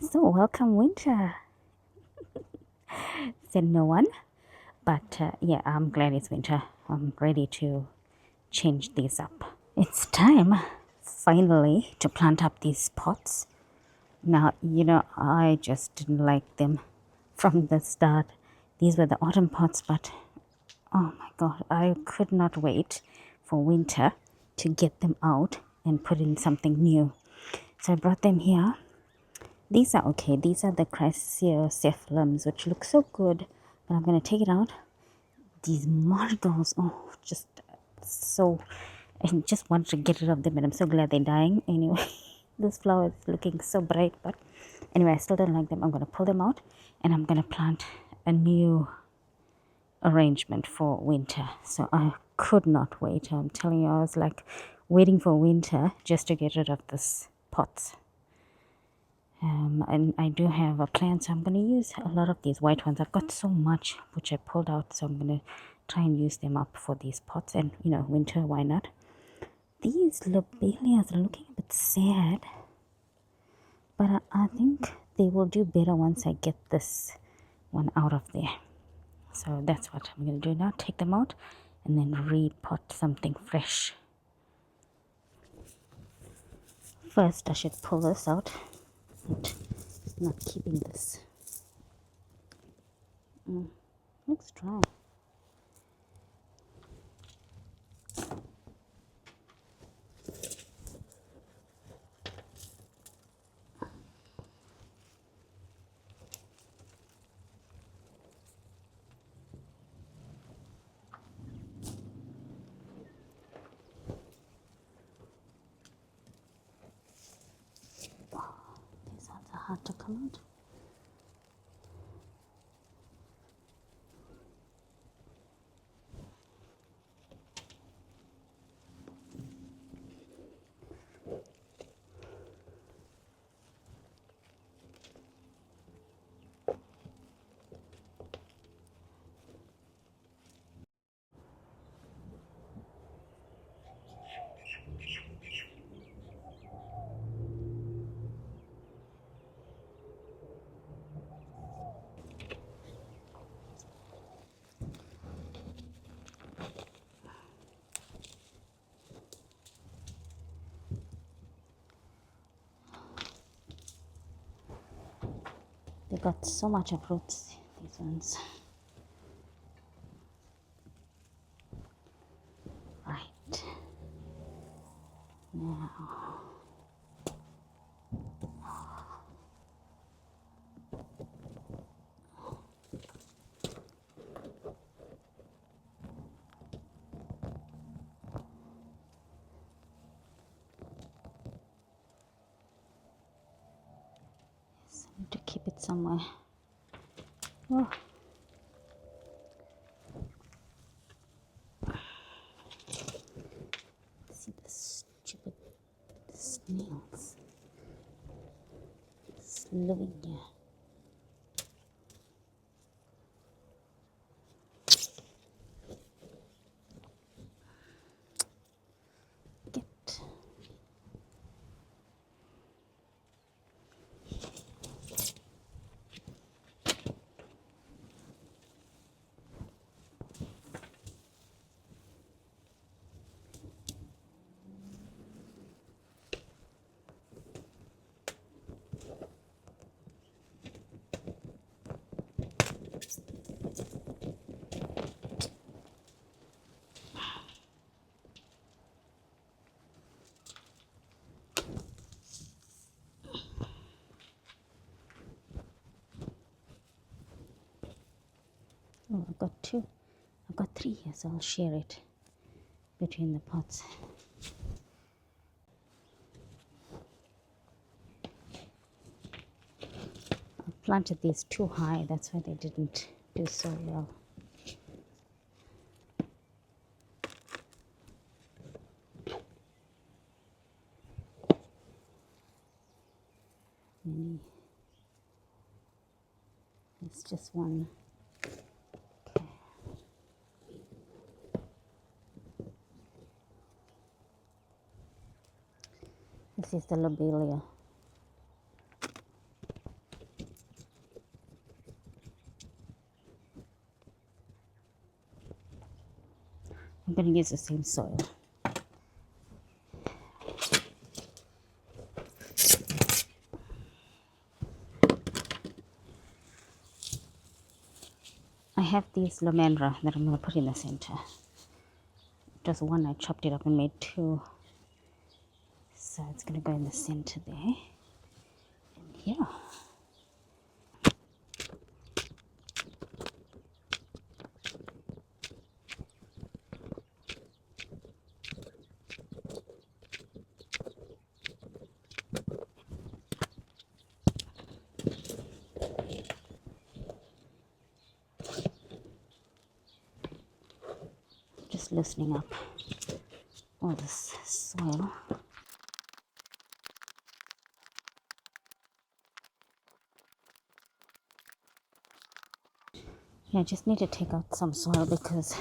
So, welcome winter, said no one. But yeah, I'm glad it's winter. I'm ready to change these up. It's time, finally, to plant up these pots. Now, I just didn't like them from the start. These were the autumn pots, but oh my god, I could not wait for winter to get them out and put in something new. So I brought them here. These are okay. These are the Chrysosephalums, which look so good. But I'm going to take it out. These marigolds, oh, just so... I just want to get rid of them, and I'm so glad they're dying. Anyway, this flower is looking so bright. But anyway, I still don't like them. I'm going to pull them out, and I'm going to plant a new arrangement for winter. So I could not wait. I'm telling you, I was like waiting for winter just to get rid of this pots. And I do have a plan, so I'm going to use a lot of these white ones. I've got so much which I pulled out, so I'm going to try and use them up for these pots. And winter, why not? These lobelias are looking a bit sad, but I think they will do better once I get this one out of there. So that's what I'm going to do now. Take them out and then repot something fresh. First, I should pull this out. Not keeping this. Looks dry. These ones are hard to come out. They got so much of roots, these ones. Right. Now. Yes, I need to keep it somewhere. Oh. See the stupid snails. It's living here. Get. Oh, I've got two. I've got three here, so I'll share it between the pots. I planted these too high, that's why they didn't do so well. Maybe it's just one. Okay. This is the lobelia. I'm going to use the same soil. I have this lomandra that I'm going to put in the center. Just one, I chopped it up and made two. So it's going to go in the center there. And here. Just loosening up all this soil. Yeah, I just need to take out some soil because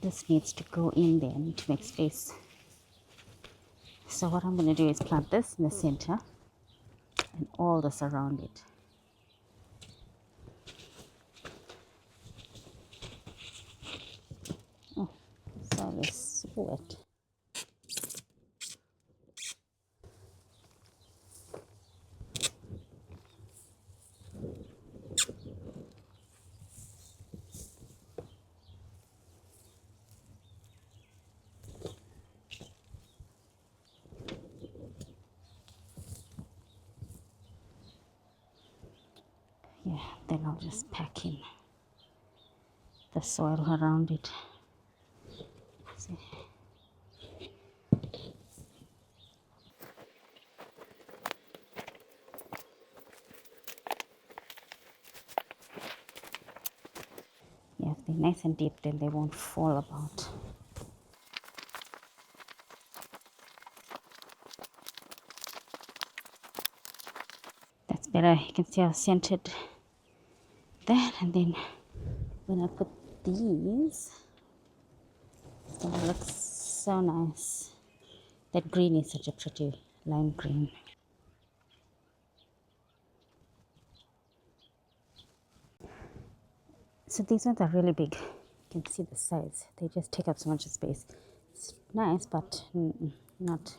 this needs to go in there. I need to make space. So what I'm going to do is plant this in the center and all this around it. Oh, soil is super wet. Yeah, then I'll just pack in the soil around it. See? Yeah, if they're nice and deep, then they won't fall about. That's better. You can see how centered that, and then when I put these, it's gonna look so nice. That green is such a pretty lime green. So these ones are really big. You can see the size. They just take up so much space. It's nice, but not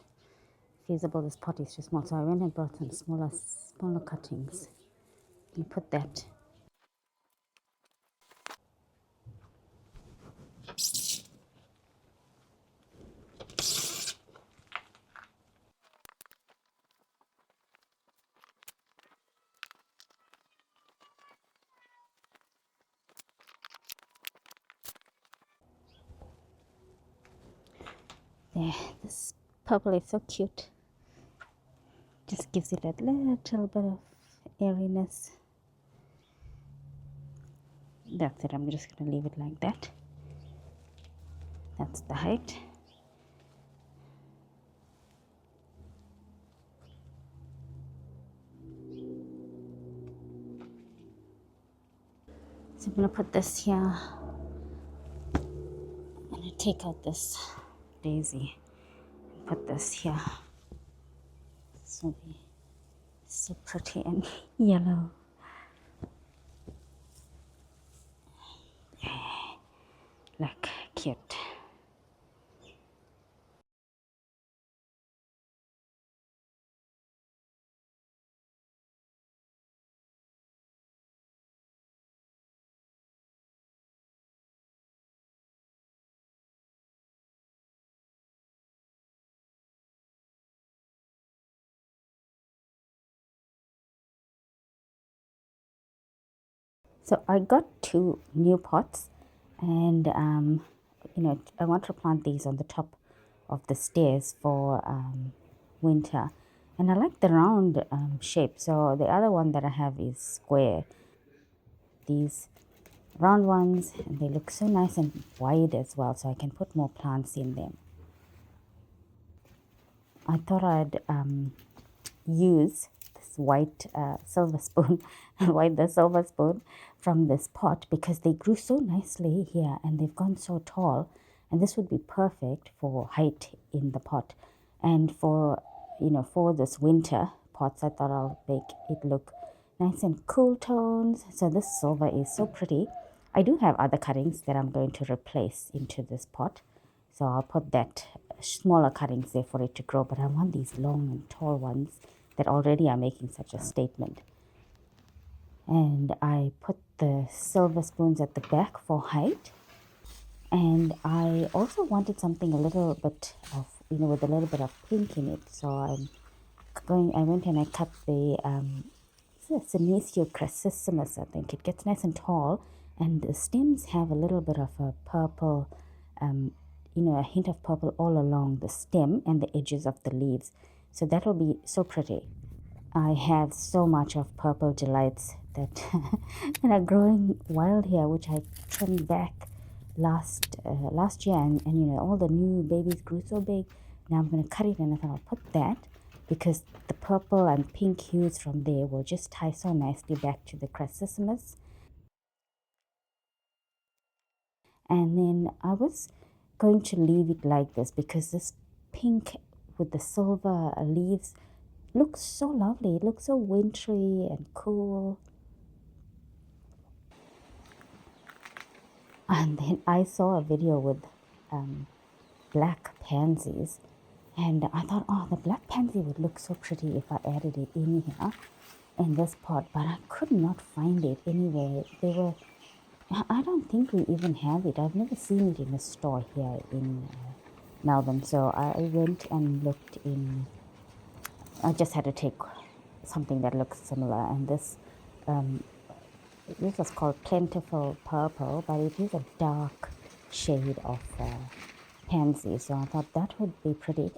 feasible. This pot is too small. So I went and brought some smaller cuttings. You put that. There, this purple is so cute. Just gives it a little bit of airiness. That's it. I'm just going to leave it like that. That's the height. So I'm going to put this here. I'm going to take out this daisy and put this here. So so pretty and yellow. Look, cute. So I got two new pots, and I want to plant these on the top of the stairs for winter, and I like the round shape. So the other one that I have is square. These round ones, and they look so nice and wide as well, so I can put more plants in them. I thought I'd use this white silver spoon and wipe the silver spoon from this pot because they grew so nicely here and they've gone so tall, and this would be perfect for height in the pot. And for for this winter pots, I thought I'll make it look nice and cool tones. So this silver is so pretty. I do have other cuttings that I'm going to replace into this pot, So I'll put that smaller cuttings there for it to grow, but I want these long and tall ones that already are making such a statement. And I put the silver spoons at the back for height. And I also wanted something a little bit of, with a little bit of pink in it. So I went and I cut the Senecio crassissimus, I think. It gets nice and tall, and the stems have a little bit of a purple, a hint of purple all along the stem and the edges of the leaves. So that will be so pretty. I have so much of purple delights that are growing wild here, which I trimmed back last year, and all the new babies grew so big. Now I'm going to cut it, and I thought I'll put that because the purple and pink hues from there will just tie so nicely back to the crassissimus. And then I was going to leave it like this because this pink with the silver leaves looks so lovely. It looks so wintry and cool. And then I saw a video with black pansies, and I thought, oh, the black pansy would look so pretty if I added it in here in this pot, but I could not find it anywhere. I don't think we even have it. I've never seen it in a store here in Melbourne. So I went and looked I just had to take something that looks similar, and this was called Plentiful Purple, but it is a dark shade of pansy, so I thought that would be pretty.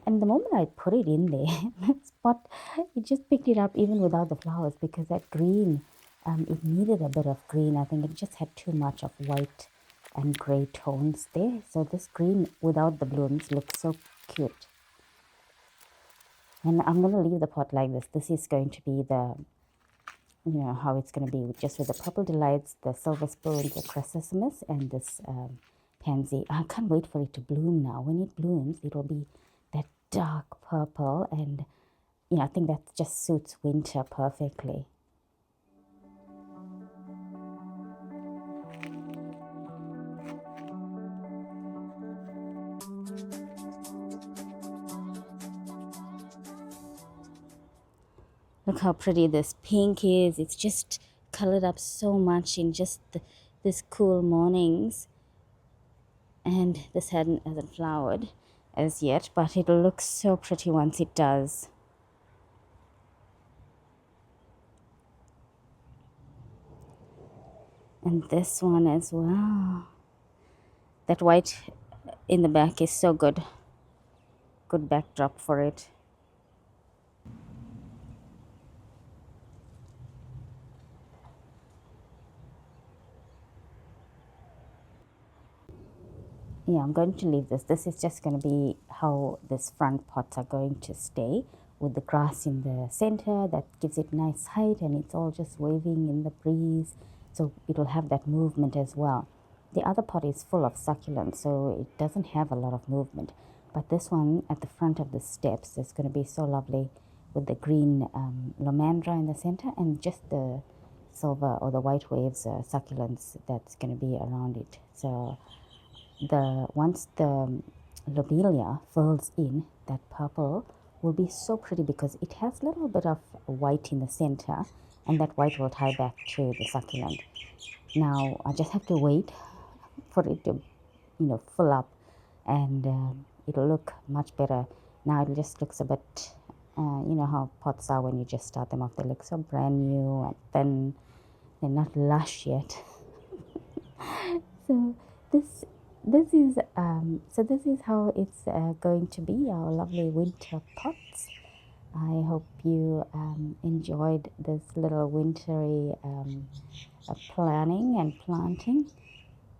And the moment I put it in there, the spot, it just picked it up even without the flowers, because that green, it needed a bit of green. I think it just had too much of white and gray tones there. So this green without the blooms looks so cute. And I'm going to leave the pot like this. This is going to be the, how it's going to be, just with the purple delights, the silver spoons, the crassissimus, and this pansy. I can't wait for it to bloom now. When it blooms, it will be that dark purple, and I think that just suits winter perfectly. Look how pretty this pink is. It's just colored up so much in just this cool mornings. And this hasn't flowered as yet, but it'll look so pretty once it does. And this one as well. That white in the back is so good. Good backdrop for it. Yeah, I'm going to leave this. This is just going to be how this front pots are going to stay, with the grass in the center that gives it nice height, and it's all just waving in the breeze, so it'll have that movement as well. The other pot is full of succulents, so it doesn't have a lot of movement, but this one at the front of the steps is going to be so lovely with the green lomandra in the center and just the silver or the white waves succulents that's going to be around it. So once the lobelia fills in, that purple will be so pretty because it has a little bit of white in the center, and that white will tie back to the succulent. Now I just have to wait for it to fill up, and it'll look much better. Now it just looks a bit how pots are when you just start them off. They look so brand new and thin. They're not lush yet. So this is how it's going to be, our lovely winter pots. I hope you enjoyed this little wintry planning and planting.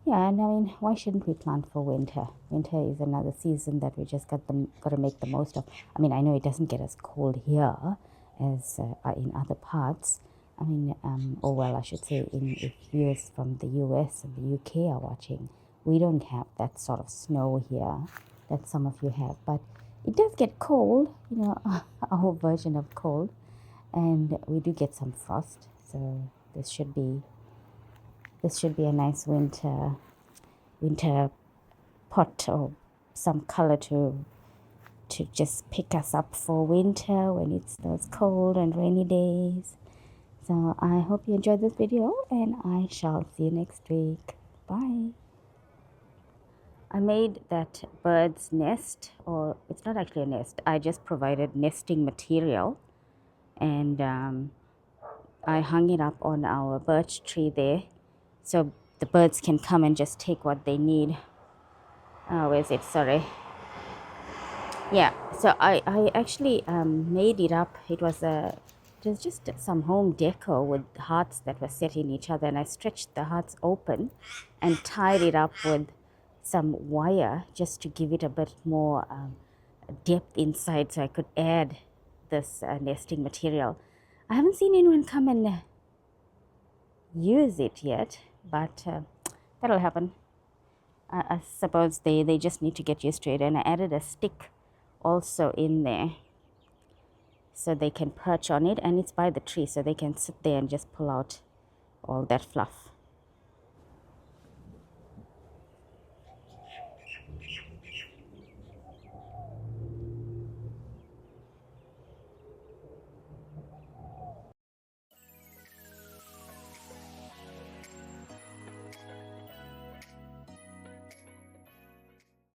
Yeah, and I mean, why shouldn't we plant for winter? Winter is another season that we just got to make the most of. I mean, I know it doesn't get as cold here as in other parts. I mean, I should say, if viewers from the US and the UK are watching, we don't have that sort of snow here that some of you have, but it does get cold, our version of cold, and we do get some frost. So this should be a nice winter winter pot or some color to just pick us up for winter when it's those cold and rainy days. So I hope you enjoyed this video, and I shall see you next week. Bye. I made that bird's nest, or it's not actually a nest. I just provided nesting material, and I hung it up on our birch tree there, so the birds can come and just take what they need. Where's it? Sorry. Yeah, so I actually made it up. It was just some home decor with hearts that were set in each other, and I stretched the hearts open and tied it up with some wire just to give it a bit more depth inside, so I could add this nesting material. I haven't seen anyone come and use it yet, but that'll happen. I suppose they just need to get used to it. And I added a stick also in there so they can perch on it, and it's by the tree, so they can sit there and just pull out all that fluff.